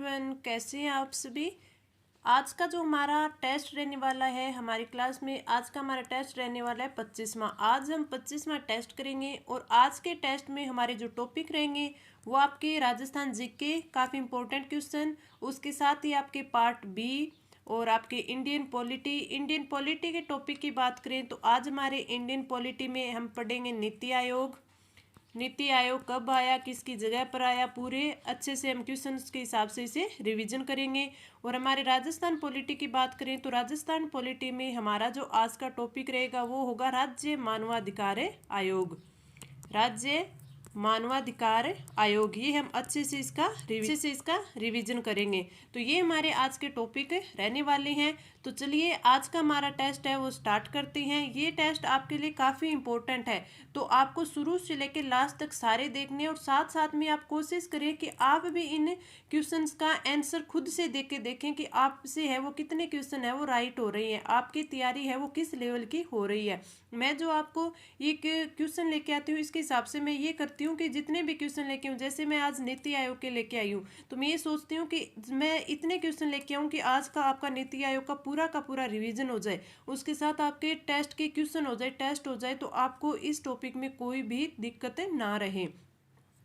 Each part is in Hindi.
एवरीवन, कैसे हैं आप सभी। आज का जो हमारा टेस्ट रहने वाला है हमारी क्लास में, आज का हमारा टेस्ट रहने वाला है 25वां। आज हम 25वां टेस्ट करेंगे और आज के टेस्ट में हमारे जो टॉपिक रहेंगे वो आपके राजस्थान जीके, काफ़ी इंपॉर्टेंट क्वेश्चन, उसके साथ ही आपके पार्ट बी और आपके इंडियन पॉलिटी के टॉपिक की बात करें तो आज हमारे इंडियन पॉलिटी में हम पढ़ेंगे नीति आयोग कब आया, किसकी जगह पर आया, पूरे अच्छे से हम क्वेश्चंस के हिसाब से इसे रिवीजन करेंगे। और हमारे राजस्थान पॉलिटी की बात करें तो राजस्थान पॉलिटी में हमारा जो आज का टॉपिक रहेगा वो होगा राज्य मानवाधिकार आयोग। ये हम अच्छे से इसका रिवीजन करेंगे। तो ये हमारे आज के टॉपिक रहने वाले हैं। तो चलिए आज का हमारा टेस्ट है वो स्टार्ट करते हैं। ये टेस्ट आपके लिए काफ़ी इंपॉर्टेंट है, तो आपको शुरू से लेकर लास्ट तक सारे देखने और साथ साथ में आप कोशिश करें कि आप भी इन क्वेश्चंस का आंसर खुद से देख के देखें कि आपसे है वो कितने क्वेश्चन है वो राइट हो रही है, आपकी तैयारी है वो किस लेवल की हो रही है। मैं जो आपको ये क्वेश्चन लेके आती हूँ इसके हिसाब से मैं ये करती हूँ कि जितने भी क्वेश्चन लेके हूँ, जैसे मैं आज नीति आयोग के लेके आई हूँ तो मैं ये सोचती हूँ कि मैं इतने क्वेश्चन लेके आऊँ कि आज का आपका नीति आयोग का पूरा रिवीजन हो जाए, उसके साथ आपके टेस्ट के क्वेश्चन हो जाए, तो आपको इस टॉपिक में कोई भी दिक्कत ना रहे।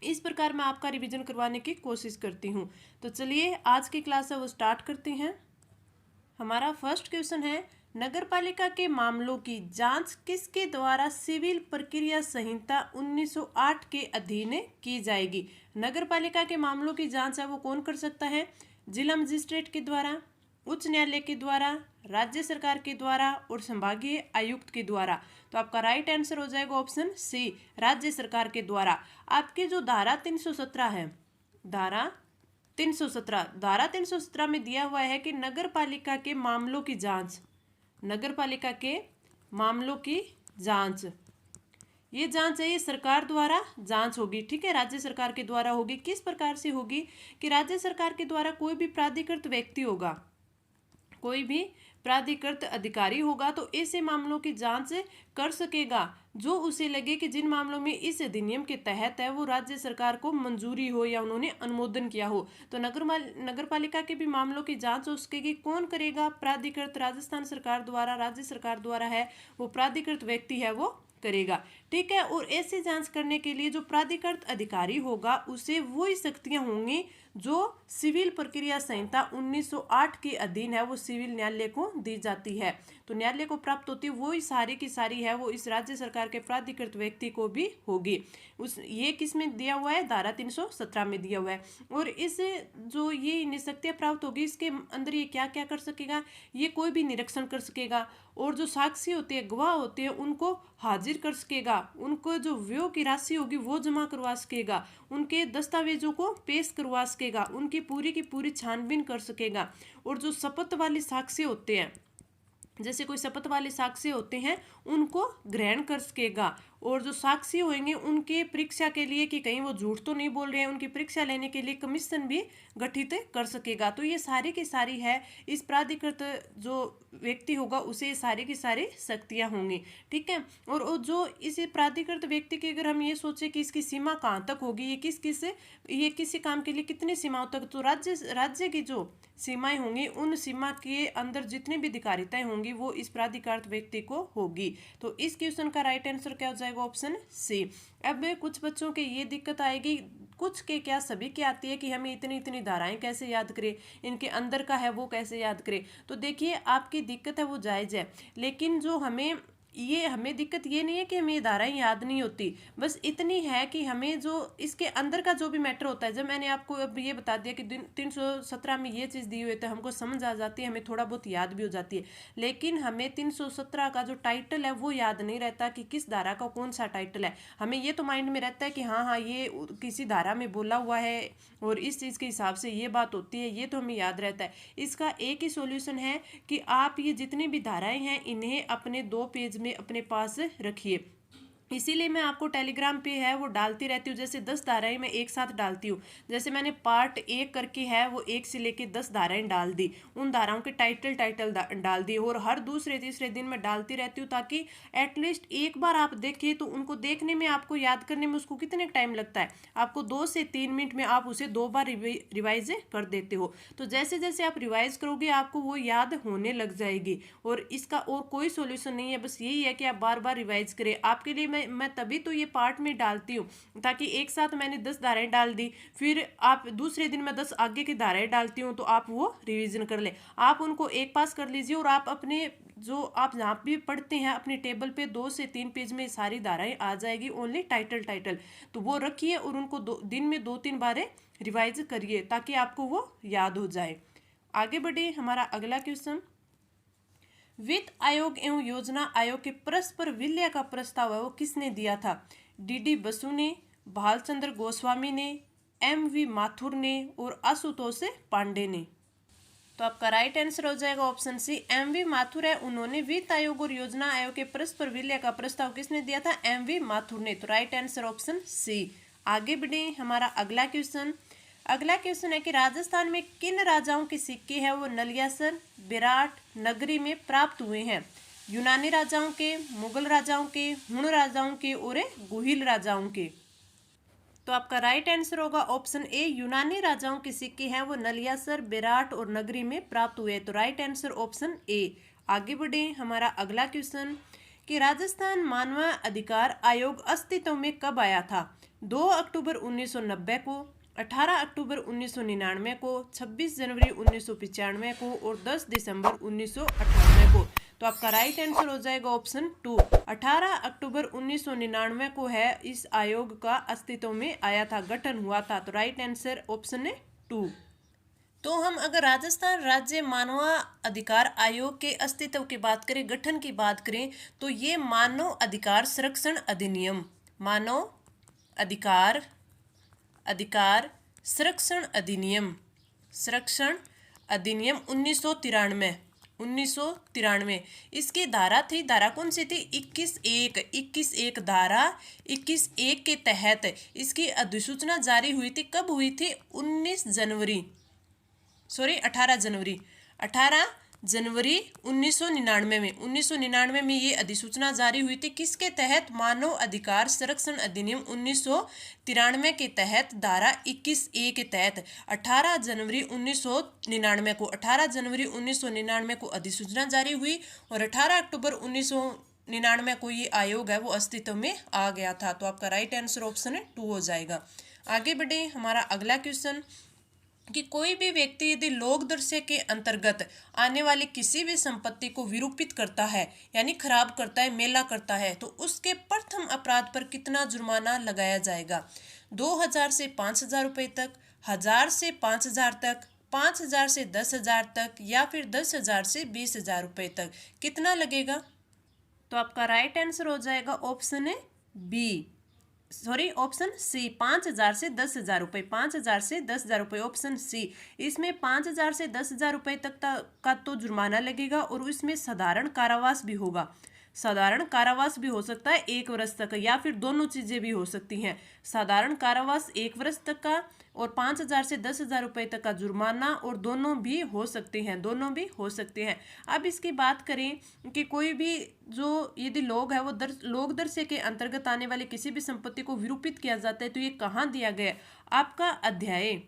इस प्रकार मैं आपका रिवीजन करवाने की कोशिश करती हूँ। तो चलिए आज की क्लास है वो स्टार्ट करते हैं। हमारा फर्स्ट क्वेश्चन है, नगरपालिका के मामलों की जांच किसके द्वारा सिविल प्रक्रिया संहिता 1908 के अधीन की जाएगी। नगरपालिका के मामलों की जांच है वो कौन कर सकता है? जिला मजिस्ट्रेट के द्वारा, उच्च न्यायालय के द्वारा, राज्य सरकार के द्वारा और संभागीय आयुक्त के द्वारा। तो आपका राइट आंसर हो जाएगा ऑप्शन सी, राज्य सरकार के द्वारा। आपकी जो धारा 317 है, धारा 317 में दिया हुआ है कि नगरपालिका के मामलों की जांच, ये जांच है ये सरकार द्वारा जांच होगी, ठीक है, राज्य सरकार के द्वारा होगी। किस प्रकार से होगी कि राज्य सरकार के द्वारा कोई भी प्राधिकृत व्यक्ति होगा, कोई भी प्राधिकृत अधिकारी होगा तो ऐसे मामलों की जांच कर सकेगा जो उसे लगे कि जिन मामलों में इस अधिनियम के तहत है वो राज्य सरकार को मंजूरी हो या उन्होंने अनुमोदन किया हो। तो नगरपालिका के भी मामलों की जांच हो सकेगी। कौन करेगा? प्राधिकृत, राजस्थान सरकार द्वारा, राज्य सरकार द्वारा है वो प्राधिकृत व्यक्ति है वो करेगा, ठीक है। और ऐसी जांच करने के लिए जो प्राधिकृत अधिकारी होगा उसे वही शक्तियां होंगी जो सिविल प्रक्रिया संहिता 1908 के अधीन है वो सिविल न्यायालय को दी जाती है। तो न्यायालय को प्राप्त होती है वही सारी की सारी है वो इस राज्य सरकार के प्राधिकृत व्यक्ति को भी होगी। ये किस में दिया हुआ है? धारा 317 में दिया हुआ है। और इस जो ये शक्तियां प्राप्त होगी इसके अंदर ये क्या क्या कर सकेगा? ये कोई भी निरीक्षण कर सकेगा और जो साक्षी होते हैं, गवाह होते हैं, उनको हाजिर कर सकेगा, उनको जो व्यय की राशि होगी वो जमा करवा सकेगा, उनके दस्तावेजों को पेश करवा सकेगा, उनकी पूरी की पूरी छानबीन कर सकेगा। और जो शपथ वाले साक्ष्य होते हैं, जैसे कोई शपथ वाले साक्ष्य होते हैं उनको ग्रहण कर सकेगा। और जो साक्षी होंगे उनके परीक्षा के लिए कि कहीं वो झूठ तो नहीं बोल रहे हैं, उनकी परीक्षा लेने के लिए कमीशन भी गठित कर सकेगा। तो ये सारी की सारी है इस प्राधिकृत जो व्यक्ति होगा उसे सारी की सारी शक्तियाँ होंगी, ठीक है। और जो इस प्राधिकृत व्यक्ति की अगर हम ये सोचें कि इसकी सीमा कहाँ तक होगी, ये किसी काम के लिए कितनी सीमाओं तक, तो राज्य की जो सीमाएं होंगी उन सीमा के अंदर जितनी भी अधिकारिताएं होंगी वो इस प्राधिकृत व्यक्ति को होगी। तो इस क्वेश्चन का राइट आंसर क्या हो जाएगा? Option C. अब कुछ बच्चों के ये दिक्कत आएगी, कुछ के क्या सभी की आती है कि हमें इतनी इतनी धाराएं कैसे याद करें, इनके अंदर का है वो कैसे याद करें। तो देखिए आपकी दिक्कत है वो जायज़ है, लेकिन जो हमें दिक्कत ये नहीं है कि हमें ये धाराएं याद नहीं होती, बस इतनी है कि हमें जो इसके अंदर का जो भी मैटर होता है, जब मैंने आपको अब ये बता दिया कि 317 में ये चीज़ दी हुई है तो हमको समझ आ जाती है, हमें थोड़ा बहुत याद भी हो जाती है। लेकिन हमें 317 का जो टाइटल है वो याद नहीं रहता कि किस धारा का कौन सा टाइटल है। हमें ये तो माइंड में रहता है कि हाँ ये किसी धारा में बोला हुआ है और इस चीज़ के हिसाब से ये बात होती है, ये तो हमें याद रहता है। इसका एक ही सॉल्यूशन है कि आप ये जितनी भी धाराएं हैं इन्हें अपने 2 पेज में अपने पास रखिए। इसीलिए मैं आपको टेलीग्राम पे है वो डालती रहती हूँ। जैसे 10 धाराएं मैं एक साथ डालती हूँ। जैसे मैंने पार्ट 1 करके है वो 1 से लेके 10 धाराएं डाल दी, उन धाराओं के टाइटल डाल दिए, और हर दूसरे तीसरे दिन मैं डालती रहती हूँ, ताकि एटलीस्ट एक बार आप देखिए तो उनको देखने में, आपको याद करने में उसको कितने टाइम लगता है, आपको 2 से 3 मिनट में आप उसे 2 बार रिवाइज कर देते हो। तो जैसे जैसे आप रिवाइज करोगे आपको वो याद होने लग जाएगी, और इसका और कोई सोल्यूशन नहीं है, बस यही है कि आप बार बार रिवाइज करें। आपके लिए मैं तभी तो ये पार्ट में डालती हूँ, ताकि एक साथ मैंने 10 धाराएं डाल दी, फिर आप दूसरे दिन मैं 10 आगे की धाराएं डालती हूँ, तो आप वो रिवीजन कर ले, आप उनको एक पास कर लीजिए, और आप अपने जो आप जहाँ भी पढ़ते हैं अपने टेबल पे 2 से 3 पेज में सारी धाराएं आ जाएगी, ओनली टाइटल तो वो रखिए, और उनको दिन में 2-3 बारें रिवाइज करिए, ताकि आपको वो याद हो जाए। आगे बढ़े, हमारा अगला क्वेश्चन, वित्त आयोग एवं योजना आयोग के परस्पर विलय का प्रस्ताव है वो किसने दिया था? डी बसु ने, भालचंद्र गोस्वामी ने, एम.वी. माथुर ने, और आशुतोष पांडे ने। तो आपका राइट आंसर हो जाएगा ऑप्शन सी, एम.वी. माथुर है, उन्होंने वित्त आयोग और योजना आयोग के परस्पर विलय का प्रस्ताव किसने दिया था? एम.वी. माथुर ने। तो राइट आंसर ऑप्शन सी। आगे बढ़े, हमारा अगला क्वेश्चन है कि राजस्थान में किन राजाओं के सिक्के हैं वो नलियासर, विराट, नगरी में प्राप्त हुए हैं? यूनानी राजाओं के, मुगल राजाओं के, हुण राजाओं के, और गुहिल राजाओं के। तो आपका राइट आंसर होगा ऑप्शन ए, यूनानी राजाओं के सिक्के हैं वो नलियासर, विराट और नगरी में प्राप्त हुए। तो राइट आंसर ऑप्शन ए। आगे बढ़े, हमारा अगला क्वेश्चन कि राजस्थान मानव अधिकार आयोग अस्तित्व में कब आया था? 2 अक्टूबर 1990 को, 18 अक्टूबर 1999 को, 26 जनवरी 1995 को, और 10 दिसंबर 1998 को। तो आपका राइट आंसर हो जाएगा ऑप्शन 2, 18 अक्टूबर 1999 को है इस आयोग का अस्तित्व में आया था, गठन हुआ था। तो राइट आंसर ऑप्शन है 2। तो हम अगर राजस्थान राज्य मानव अधिकार आयोग के अस्तित्व की बात करें, गठन की बात करें, तो ये मानव अधिकार संरक्षण अधिनियम, मानव अधिकार संरक्षण अधिनियम 1993 इसकी धारा थी, धारा कौन सी थी? 21(1) धारा 21(1) के तहत इसकी अधिसूचना जारी हुई थी। कब हुई थी? 18 जनवरी 1999 में ये अधिसूचना जारी हुई थी। किसके तहत? मानव अधिकार संरक्षण अधिनियम 1993 के तहत, धारा 21(a) के तहत 18 जनवरी 1999 को अधिसूचना जारी हुई, और 18 अक्टूबर 1999 को ये आयोग है वो अस्तित्व में आ गया था। तो आपका राइट आंसर ऑप्शन है 2 हो जाएगा। आगे बढ़े, हमारा अगला क्वेश्चन कि कोई भी व्यक्ति यदि लोक दृश्य के अंतर्गत आने वाली किसी भी संपत्ति को विरूपित करता है, यानी खराब करता है, मेला करता है, तो उसके प्रथम अपराध पर कितना जुर्माना लगाया जाएगा? 2000 से 5000 रुपये तक, 1000 से 5000 तक, 5000 से 10,000 तक, या फिर 10,000 से 20,000 रुपये तक? कितना लगेगा? तो आपका राइट आंसर हो जाएगा ऑप्शन है बी, ऑप्शन सी, 5,000 से 10,000 रुपये, 5,000 से 10,000 रुपये, ऑप्शन सी। इसमें 5,000 से 10,000 रुपये तक का तो जुर्माना लगेगा, और इसमें साधारण कारावास भी होगा। साधारण कारावास भी हो सकता है 1 वर्ष तक, या फिर दोनों चीज़ें भी हो सकती हैं। साधारण कारावास 1 वर्ष तक का, और 5,000 से 10,000 रुपये तक का जुर्माना, और दोनों भी हो सकते हैं, अब इसकी बात करें कि कोई भी जो यदि लोग है वो लोक दृश्य के अंतर्गत आने वाले किसी भी संपत्ति को विरूपित किया जाता है, तो ये कहाँ दिया गया है? आपका अध्याय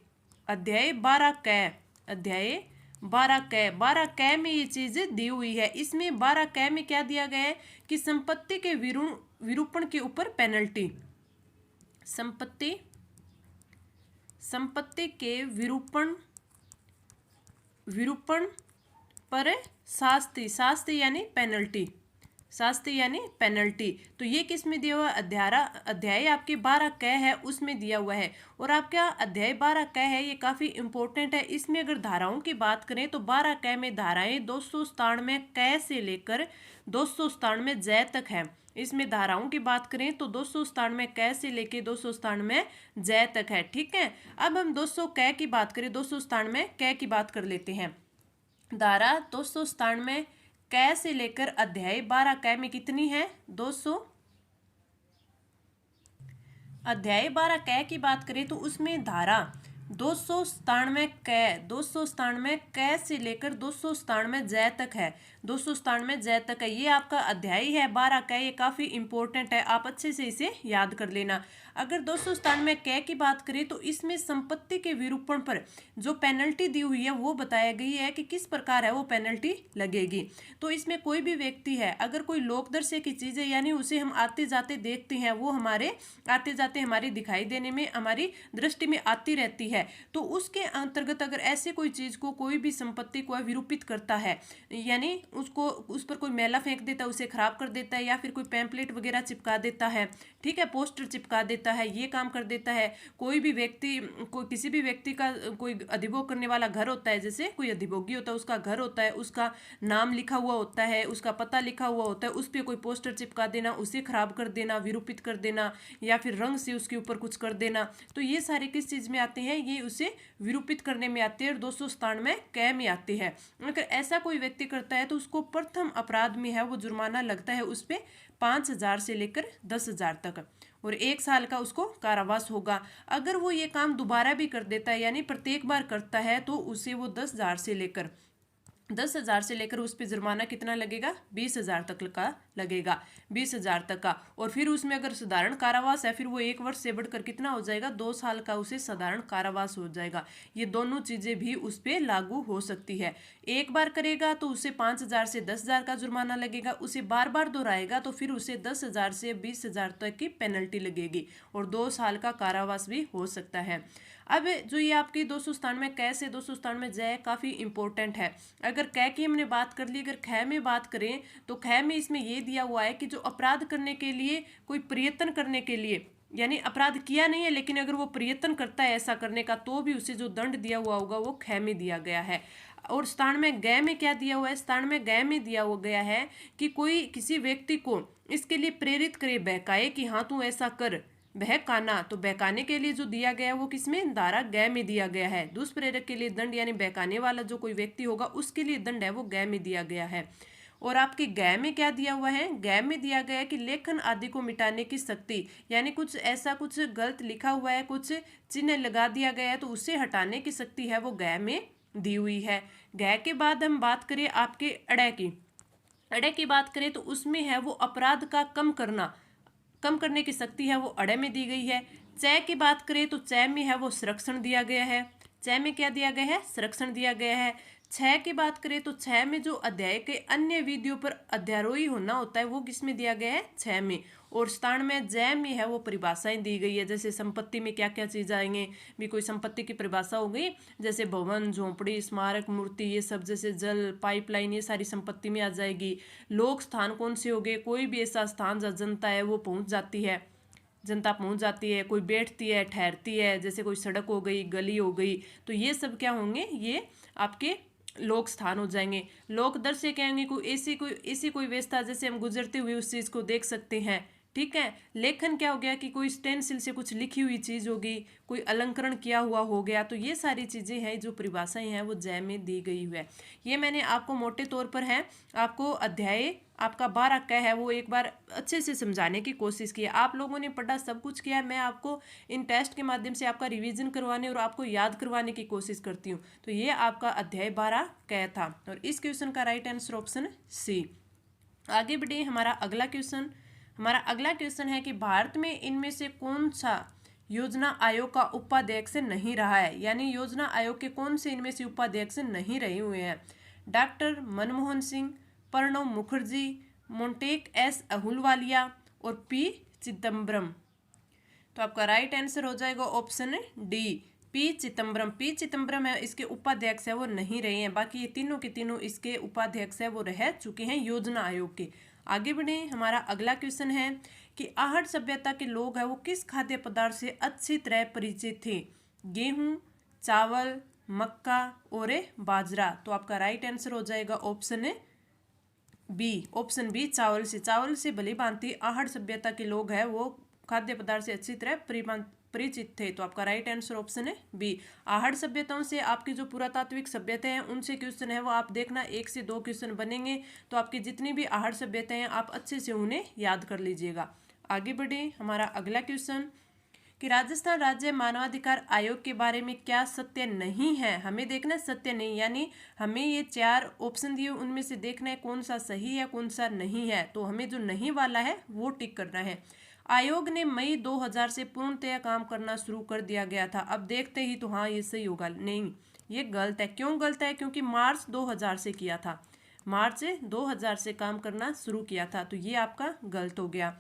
12 क में ये चीज़ दी हुई है। इसमें 12 क में क्या दिया गया है कि संपत्ति के विरूपण के ऊपर पेनल्टी, संपत्ति के विरूपण पर शास्ति यानी पेनल्टी। तो ये किस में दिया हुआ है? अध्याय आपके 12 क है उसमें दिया हुआ है। और आपका अध्याय 12 क है, ये काफ़ी इंपॉर्टेंट है। इसमें अगर धाराओं की बात करें तो 12 क में धाराएं 297 क से लेकर 297 ज तक है। इसमें धाराओं की बात करें तो 297 क से लेकर 297 ज तक है। ठीक है, अब हम 200 क की बात करें, 297 क की बात कर लेते हैं। धारा 297 क से लेकर अध्याय 12 क में कितनी है? 200 अध्याय 12 कै की बात करें तो उसमें धारा 297 कै से लेकर 297 जय तक है। 297 जय तक है, ये आपका अध्याय है 12 कै। ये काफ़ी इंपॉर्टेंट है, आप अच्छे से इसे याद कर लेना। अगर 297 कै की बात करें तो इसमें संपत्ति के विरूपण पर जो पेनल्टी दी हुई है वो बताया गई है कि किस प्रकार है वो पेनल्टी लगेगी। तो इसमें कोई भी व्यक्ति है, अगर कोई लोकदर्शय की चीज़ें यानी उसे हम आते जाते देखते हैं, वो हमारे आते जाते हमारी दिखाई देने में, हमारी दृष्टि में आती रहती है, तो उसके अंतर्गत अगर ऐसे कोई चीज़ को, कोई भी संपत्ति को विरूपित करता है, यानी उसको, उस पर कोई मैला फेंक देता है, उसे खराब कर देता है, या फिर कोई पैम्पलेट वगैरह चिपका देता है, ठीक है, पोस्टर चिपका देता है, ये काम कर देता है। कोई भी व्यक्ति, कोई किसी भी व्यक्ति का कोई अधिभोग करने वाला घर होता है, जैसे कोई अधिभोगी होता है, उसका घर होता है, उसका नाम लिखा हुआ होता है, उसका पता लिखा हुआ होता है, उस पर कोई पोस्टर चिपका देना, उसे खराब कर देना, विरूपित कर देना, या फिर रंग से उसके ऊपर कुछ कर देना, तो ये सारे किस चीज़ में आते हैं, ये उसे विरूपित करने में आते हैं और 297 कै में आते हैं। अगर ऐसा कोई व्यक्ति करता है तो उसको प्रथम अपराध में है वो जुर्माना लगता है, उस पर 5,000 से लेकर 10,000 तक और 1 साल का उसको कारावास होगा। अगर वो ये काम दोबारा भी कर देता है, यानी प्रत्येक बार करता है, तो उसे वो 10,000 से लेकर उस पर जुर्माना कितना लगेगा, 20,000 तक का लगेगा, 20,000 तक का। और फिर उसमें अगर साधारण कारावास है, फिर वो 1 वर्ष से बढ़कर कितना हो जाएगा, 2 साल का उसे साधारण कारावास हो जाएगा। ये दोनों चीज़ें भी उस पर लागू हो सकती है। एक बार करेगा तो उसे 5,000 से 10,000 का जुर्माना लगेगा, उसे बार बार दोहराएगा तो फिर उसे 10,000 से 20,000 तक की पेनल्टी लगेगी और 2 साल का कारावास भी हो सकता है। अब जो ये आपकी 297 कै से 297 जय काफ़ी इंपॉर्टेंट है। अगर कै की हमने बात कर ली, अगर खै में बात करें तो खै में इसमें ये दिया हुआ है कि जो अपराध करने के लिए, कोई प्रयत्न करने के लिए, यानी अपराध किया नहीं है लेकिन अगर वो प्रयत्न करता है ऐसा करने का, तो भी उसे जो दंड दिया हुआ होगा वो खै में दिया गया है। और 97 गै में क्या दिया हुआ है, 97 गै में दिया हुआ गया है कि कोई किसी व्यक्ति को इसके लिए प्रेरित करे, बहकाए कि हाँ तू ऐसा कर, बहकाना। तो बहकाने के लिए जो दिया गया है वो किसमें, धारा गै में दिया गया है। दुष्प्रेरक के लिए दंड, यानी बहकाने वाला जो कोई व्यक्ति होगा उसके लिए दंड है वो गै में दिया गया है। और आपकी गै में क्या दिया हुआ है, गै में दिया गया है कि लेखन आदि को मिटाने की शक्ति, यानी कुछ ऐसा कुछ गलत लिखा हुआ है, कुछ चिन्ह लगा दिया गया है, तो उसे हटाने की शक्ति है वो गै में दी हुई है। गै के बाद हम बात करें आपके अड़े की। अड़े की बात करें तो उसमें है वो अपराध का कम करने की शक्ति है वो अड़े में दी गई है। चय की बात करें तो चय में है वो संरक्षण दिया गया है। चय में क्या दिया गया है, संरक्षण दिया गया है। छह की बात करें तो छह में जो अध्याय के अन्य विधियों पर अध्यारोही होना होता है वो किस में दिया गया है, छह में। और 97 जय में है वो परिभाषाएं दी गई है, जैसे संपत्ति में क्या क्या चीज़ आएंगे, भी कोई संपत्ति की परिभाषा हो गई, जैसे भवन, झोंपड़ी, स्मारक, मूर्ति, ये सब, जैसे जल, पाइपलाइन, ये सारी संपत्ति में आ जाएगी। लोक स्थान कौन से हो गए, कोई भी ऐसा स्थान जहाँ जनता है वो पहुँच जाती है, जनता पहुंच जाती है, कोई बैठती है, ठहरती है, जैसे कोई सड़क हो गई, गली हो गई, तो ये सब क्या होंगे, ये आपके लोक स्थान हो जाएंगे। लोक दृश्य कहेंगे कोई ऐसी कोई व्यवस्था जैसे हम गुजरते हुए उस चीज़ को देख सकते हैं, ठीक है। लेखन क्या हो गया कि कोई स्टेंसिल से कुछ लिखी हुई चीज़ होगी, कोई अलंकरण किया हुआ हो गया, तो ये सारी चीज़ें हैं जो परिभाषाएं हैं वो जय में दी गई हुई है। ये मैंने आपको मोटे तौर पर है, आपको अध्याय आपका 12 का है वो एक बार अच्छे से समझाने की कोशिश की है। आप लोगों ने पढ़ा, सब कुछ किया है, मैं आपको इन टेस्ट के माध्यम से आपका रिवीजन करवाने और आपको याद करवाने की कोशिश करती हूँ। तो ये आपका अध्याय 12 का था और इस क्वेश्चन का राइट आंसर ऑप्शन सी। आगे बढ़े, हमारा अगला क्वेश्चन है कि भारत में इनमें से कौन सा योजना आयोग का उपाध्यक्ष नहीं रहा है, यानी योजना आयोग के कौन से इनमें से उपाध्यक्ष नहीं रहे हुए हैं। डॉक्टर मनमोहन सिंह, प्रणब मुखर्जी, मोंटेक एस अहलूवालिया और पी चिदम्बरम। तो आपका राइट आंसर हो जाएगा ऑप्शन डी, पी चिदम्बरम है इसके उपाध्यक्ष है वो नहीं रहे हैं, बाकी ये तीनों के तीनों इसके उपाध्यक्ष है वो रह चुके हैं योजना आयोग के। आगे बढ़े, हमारा अगला क्वेश्चन है कि आहट सभ्यता के लोग हैं वो किस खाद्य पदार्थ से अच्छी तरह परिचित थे, गेहूं, चावल, मक्का और बाजरा। तो आपका राइट आंसर हो जाएगा ऑप्शन बी, चावल से भली भांति आहट सभ्यता के लोग हैं वो खाद्य पदार्थ से अच्छी तरह परिचित थे। तो आपका राइट आंसर ऑप्शन है बी। आहट सभ्यताओं से आपकी जो पुरातात्विक सभ्यता हैं उनसे क्वेश्चन है वो आप देखना 1 से 2 क्वेश्चन बनेंगे, तो आपकी जितनी भी आहट सभ्यताएं हैं आप अच्छे से उन्हें याद कर लीजिएगा। आगे बढ़े, हमारा अगला क्वेश्चन कि राजस्थान राज्य मानवाधिकार आयोग के बारे में क्या सत्य नहीं है। हमें देखना है सत्य नहीं, यानी हमें ये 4 ऑप्शन दिए उनमें से देखना है कौन सा सही है कौन सा नहीं है। तो हमें जो नहीं वाला है वो टिक करना है। आयोग ने मई 2000 से पूर्णतया काम करना शुरू कर दिया गया था। अब देखते ही तो हाँ ये सही होगा, नहीं ये गलत है। क्यों गलत है? क्योंकि मार्च 2000 से किया था, मार्च 2000 से काम करना शुरू किया था, तो ये आपका गलत हो गया।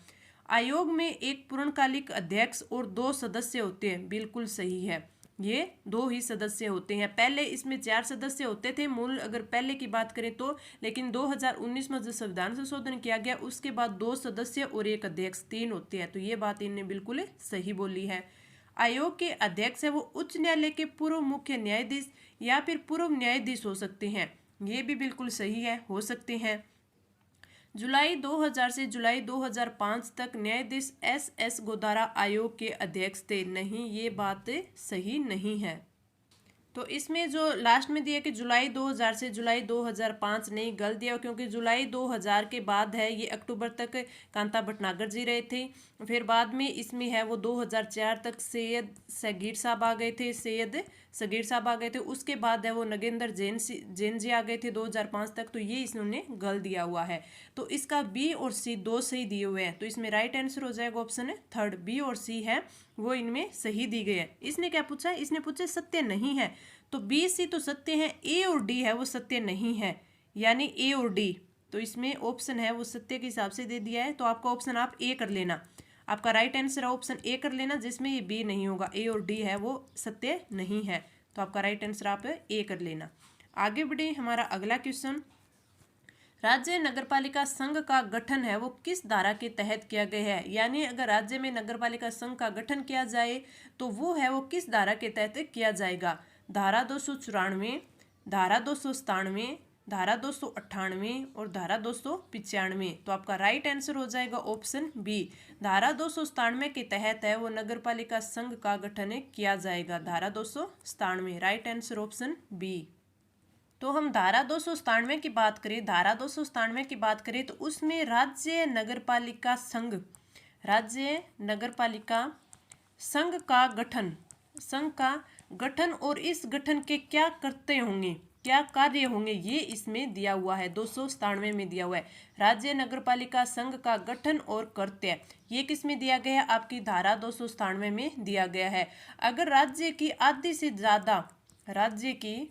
आयोग में एक पूर्णकालिक अध्यक्ष और 2 सदस्य होते हैं, बिल्कुल सही है, ये 2 ही सदस्य होते हैं। पहले इसमें 4 सदस्य होते थे मूल अगर पहले की बात करें तो, लेकिन 2019 में जो संविधान संशोधन किया गया उसके बाद 2 सदस्य और 1 अध्यक्ष 3 होते हैं, तो ये बात इन्हें बिल्कुल सही बोली है। आयोग के अध्यक्ष है वो उच्च न्यायालय के पूर्व मुख्य न्यायाधीश या फिर पूर्व न्यायाधीश हो सकते हैं, ये भी बिल्कुल सही है, हो सकते हैं। जुलाई 2000 से जुलाई 2005 तक न्यायाधीश एस गोदारा आयोग के अध्यक्ष थे, नहीं ये बात सही नहीं है। तो इसमें जो लास्ट में दिया कि जुलाई 2000 से जुलाई 2005 नहीं, गलत दिया क्योंकि जुलाई 2000 के बाद है ये अक्टूबर तक कांता भटनागर जी रहे थे। फिर बाद में इसमें है वो 2004 तक सैयद सगीर साहब आ गए थे, सैयद सगीर साहब आ गए थे। उसके बाद है वो नगेंद्र जैन जी आ गए थे 2005 तक, तो ये इन्होंने गलत दिया हुआ है। तो इसका बी और सी 2 सही दिए हुए हैं, तो इसमें राइट आंसर हो जाएगा ऑप्शन है थर्ड, बी और सी है वो इनमें सही दी गई है। इसने क्या पूछा है? इसने पूछा सत्य नहीं है, तो बी सी तो सत्य है, ए और डी है वो सत्य नहीं है, यानी ए और डी, तो इसमें ऑप्शन है वो सत्य के हिसाब से दे दिया है। तो आपका ऑप्शन आप ए कर लेना, आपका राइट आंसर है ऑप्शन ए कर लेना, जिसमें ये बी नहीं होगा, ए और डी है वो सत्य नहीं है, तो आपका राइट आंसर आप ए कर लेना। आगे बढ़े, हमारा अगला क्वेश्चन, राज्य नगरपालिका संघ का गठन है वो किस धारा के तहत किया गया है, यानी अगर राज्य में नगरपालिका संघ का गठन किया जाए तो वो है वो किस धारा के तहत किया जाएगा। धारा 294, धारा 297, धारा 298 और धारा 295, तो आपका राइट आंसर हो जाएगा ऑप्शन बी, धारा 297 के तहत है वो नगरपालिका संघ का गठन किया जाएगा, धारा 297, राइट आंसर ऑप्शन बी। तो हम धारा 297 की बात करें, धारा 297 की बात करें तो उसमें राज्य नगरपालिका संघ, राज्य नगरपालिका संघ का गठन, संघ का गठन और इस गठन के क्या करते होंगे, क्या कार्य होंगे, ये इसमें दिया हुआ है, 297 में दिया हुआ है। राज्य नगरपालिका संघ का गठन और कर्तव्य, ये किस में दिया गया है? आपकी धारा 297 में दिया गया है। अगर राज्य की आधी से ज्यादा, राज्य की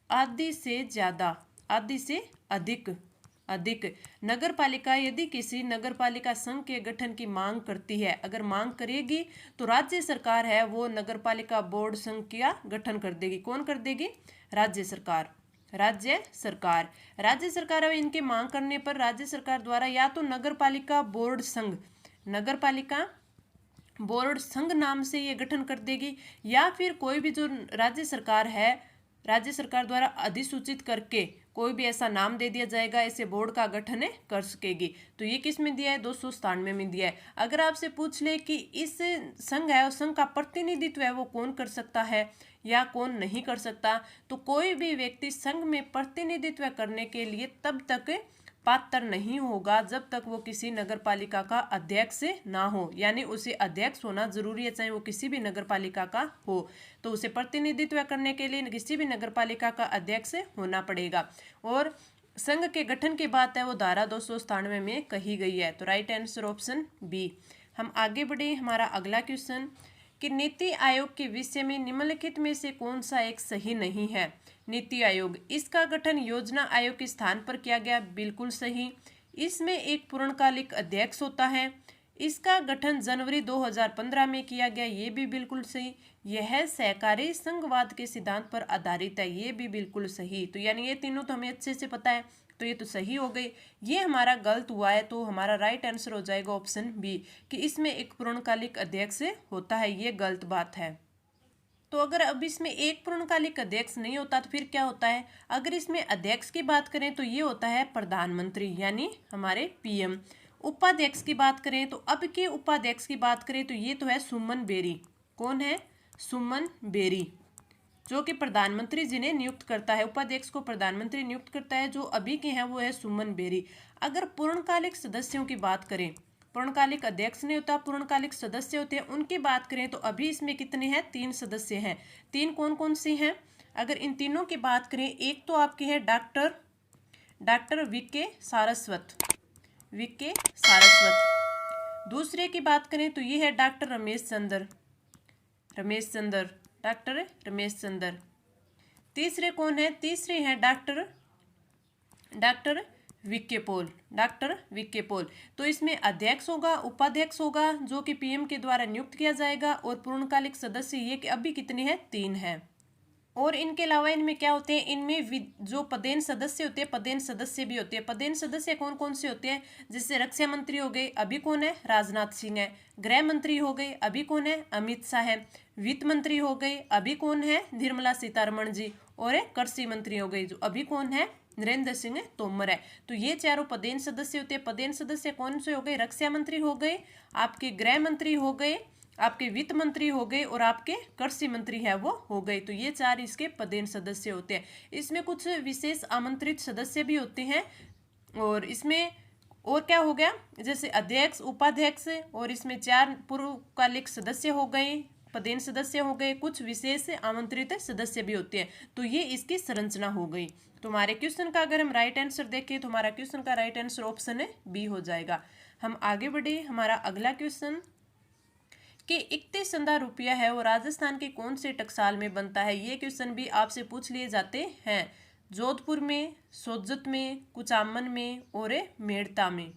आधी से ज्यादा, आधी से अधिक नगरपालिका यदि किसी नगरपालिका संघ के गठन की मांग करती है, अगर मांग करेगी तो राज्य सरकार है वो नगरपालिका बोर्ड संघ का गठन कर देगी। कौन कर देगी? राज्य सरकार, राज्य सरकार। राज्य सरकार अब इनके मांग करने पर राज्य सरकार द्वारा या तो नगरपालिका बोर्ड संघ, नगरपालिका बोर्ड संघ नाम से ये गठन कर देगी, या फिर कोई भी जो राज्य सरकार है, राज्य सरकार द्वारा अधिसूचित करके कोई भी ऐसा नाम दे दिया जाएगा, ऐसे बोर्ड का गठन कर सकेगी। तो ये किस में दिया है? 297 में दिया है। अगर आपसे पूछ ले कि इस संघ है उस संघ का प्रतिनिधित्व है वो कौन कर सकता है या कौन नहीं कर सकता, तो कोई भी व्यक्ति संघ में प्रतिनिधित्व करने के लिए तब तक पात्र नहीं होगा जब तक वो किसी नगरपालिका का अध्यक्ष ना हो, यानी उसे अध्यक्ष होना जरूरी है, चाहे वो किसी भी नगरपालिका का हो, तो उसे प्रतिनिधित्व करने के लिए किसी भी नगरपालिका का अध्यक्ष होना पड़ेगा। और संघ के गठन की बात है वो धारा 297 में कही गई है, तो राइट आंसर ऑप्शन बी। हम आगे बढ़े, हमारा अगला क्वेश्चन कि नीति आयोग के विषय में निम्नलिखित में से कौन सा एक सही नहीं है। नीति आयोग, इसका गठन योजना आयोग के स्थान पर किया गया, बिल्कुल सही। इसमें एक पूर्णकालिक अध्यक्ष होता है, इसका गठन जनवरी 2015 में किया गया, ये भी बिल्कुल सही। यह सहकारी संघवाद के सिद्धांत पर आधारित है, ये भी बिल्कुल सही। तो यानी ये तीनों तो हमें अच्छे से पता है, तो ये तो सही हो गई। ये हमारा गलत हुआ है, तो हमारा राइट आंसर हो जाएगा ऑप्शन बी कि इसमें एक पूर्णकालिक अध्यक्ष होता है, ये गलत बात है। तो अगर अब इसमें एक पूर्णकालिक अध्यक्ष नहीं होता तो फिर क्या होता है? अगर इसमें अध्यक्ष की बात करें तो ये होता है प्रधानमंत्री, यानी हमारे पीएम। उपाध्यक्ष की बात करें तो अब के उपाध्यक्ष की बात करें तो ये तो है सुमन बेरी। कौन है? सुमन बेरी, जो कि प्रधानमंत्री जिन्हें नियुक्त करता है, उपाध्यक्ष को प्रधानमंत्री नियुक्त करता है, जो अभी के हैं वो है सुमन बेरी। अगर पूर्णकालिक सदस्यों की बात करें, पूर्णकालिक अध्यक्ष नहीं होता, पूर्णकालिक सदस्य होते हैं। उनकी बात करें तो अभी इसमें कितने हैं, 3 सदस्य हैं। 3 कौन कौन से हैं? अगर इन तीनों की बात करें, एक तो आपके हैं doctor VK Saraswat, VK Saraswat. दूसरे की बात करें तो ये है डॉक्टर रमेश चंद्र, डॉक्टर रमेश चंद्र। तीसरे कौन है? तीसरे हैं doctor VK Paul, doctor VK Paul. तो इसमें अध्यक्ष होगा, उपाध्यक्ष होगा जो कि पीएम के द्वारा नियुक्त किया जाएगा, और पूर्णकालिक सदस्य ये कि अभी कितने हैं, 3 हैं। और इनके अलावा इनमें क्या होते हैं, इनमें जो पदेन सदस्य होते हैं, पदेन सदस्य भी होते हैं। पदेन सदस्य कौन कौन से होते हैं? जैसे रक्षा मंत्री हो गए, अभी कौन है, राजनाथ सिंह है। गृह मंत्री हो गए, अभी कौन है, अमित शाह है। वित्त मंत्री हो गए, अभी कौन है, निर्मला सीतारमण जी। और कृषि मंत्री हो गई, जो अभी कौन है, नरेंद्र सिंह तोमर है। तो ये चारों पदेन सदस्य होते हैं। पदेन सदस्य कौन से हो गए? रक्षा मंत्री हो गए, आपके गृह मंत्री हो गए, आपके वित्त मंत्री हो गए, और आपके कृषि मंत्री है वो हो गए। तो ये 4 इसके पदेन सदस्य होते हैं। इसमें कुछ विशेष आमंत्रित सदस्य भी होते हैं। और इसमें और क्या हो गया, जैसे अध्यक्ष, उपाध्यक्ष, और इसमें 4 पूर्वकालिक सदस्य हो गए, पदेन सदस्य हो गए, कुछ विशेष आमंत्रित सदस्य भी होते हैं। तो ये इसकी संरचना हो गई। तो हमारे क्वेश्चन का अगर हम राइट आंसर देखें तो हमारा क्वेश्चन का राइट आंसर ऑप्शन है बी हो जाएगा। हम आगे बढ़े। हमारा अगला क्वेश्चन कि 31 रुपया है वो राजस्थान के कौन से टकसाल में बनता है? ये क्वेश्चन भी आपसे पूछ लिए जाते हैं। जोधपुर में, सोजत में, कुचामन में और मेड़ता में।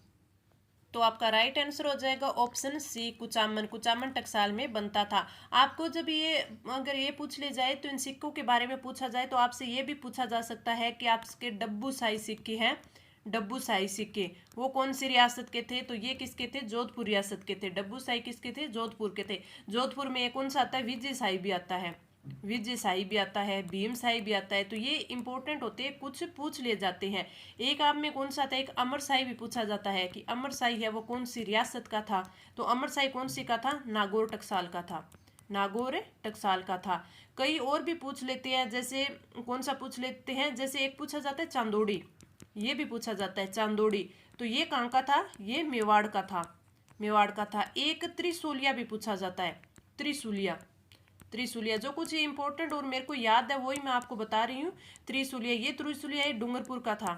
तो आपका राइट आंसर हो जाएगा ऑप्शन सी, कुचामन टकसाल में बनता था। आपको जब ये अगर ये पूछ ले जाए तो इन सिक्कों के बारे में पूछा जाए तो आपसे ये भी पूछा जा सकता है कि आपके डब्बूशाही सिक्के हैं, डब्बूशाही सिक्के वो कौन सी रियासत के थे? तो ये किसके थे? जोधपुर रियासत के थे। डब्बूशाही किसके थे? जोधपुर के थे। जोधपुर में कौन सा आता है? विजयशाही भी आता है, विजयशाही भी आता है, भीमशाही भी आता है। तो ये इंपॉर्टेंट होते हैं, कुछ पूछ लिए जाते हैं। एक आप में कौन सा आता है? एक अमरशाही भी पूछा जाता है कि अमरशाही है वो कौन सी रियासत का था? तो अमरशाही कौन सी का था? नागौर टकसाल का था, नागौर टकसाल का था। कई और भी पूछ लेते हैं, जैसे कौन सा पूछ लेते हैं, जैसे एक पूछा जाता है चांदोड़ी, ये भी पूछा जाता है चांदोड़ी। तो ये कहाँ का था? ये मेवाड़ का था, मेवाड़ का था। एक त्रिशूलिया भी पूछा जाता है, त्रिशूलिया, त्रिशूलिया जो कुछ इंपॉर्टेंट और मेरे को याद है वही मैं आपको बता रही हूँ। त्रिशूलिया, ये त्रिशूलिया ये डूंगरपुर का था,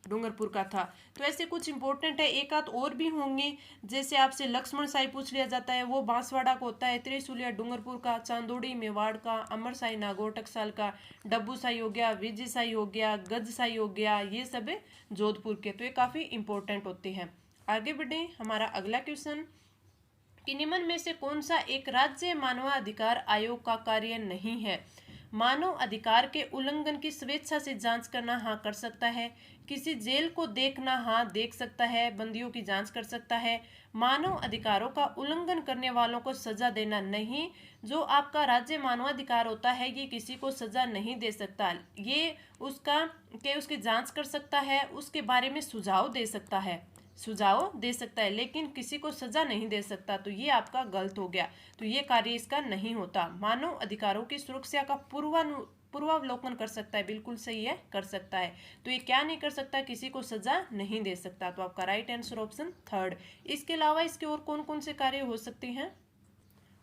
डूंगरपुर का था। तो ऐसे कुछ इंपॉर्टेंट है, एक आध और भी होंगे। जैसे आपसे लक्ष्मण शाही पूछ लिया जाता है, वो बांसवाड़ा का होता है। त्रिशूलिया डूंगरपुर का, चांदोड़ी मेवाड़ का, अमर शाही नागौर टकसाल का, डब्बू शाही हो गया, विजय शाही हो गया, गज शाही हो गया, ये सब जोधपुर के। तो ये काफी इंपॉर्टेंट होते हैं। आगे बढ़े। हमारा अगला क्वेश्चन कि निम्न में से कौन सा एक राज्य मानवाधिकार आयोग का कार्य नहीं है? मानव अधिकार के उल्लंघन की स्वेच्छा से जांच करना, हाँ कर सकता है। किसी जेल को देखना, हाँ देख सकता है, बंदियों की जांच कर सकता है। मानव अधिकारों का उल्लंघन करने वालों को सजा देना, नहीं। जो आपका राज्य मानवाधिकार होता है ये किसी को सजा नहीं दे सकता, ये उसकी जांच कर सकता है, उसके बारे में सुझाव दे सकता है, सुझाव दे सकता है, लेकिन किसी को सजा नहीं दे सकता। तो ये आपका गलत हो गया। तो ये कार्य इसका नहीं होता। मानव अधिकारों की सुरक्षा का पूर्वावलोकन कर सकता है, बिल्कुल सही है, कर सकता है। तो ये क्या नहीं कर सकता? किसी को सजा नहीं दे सकता। तो आपका राइट आंसर ऑप्शन थर्ड। इसके अलावा इसके और कौन कौन से कार्य हो सकते हैं?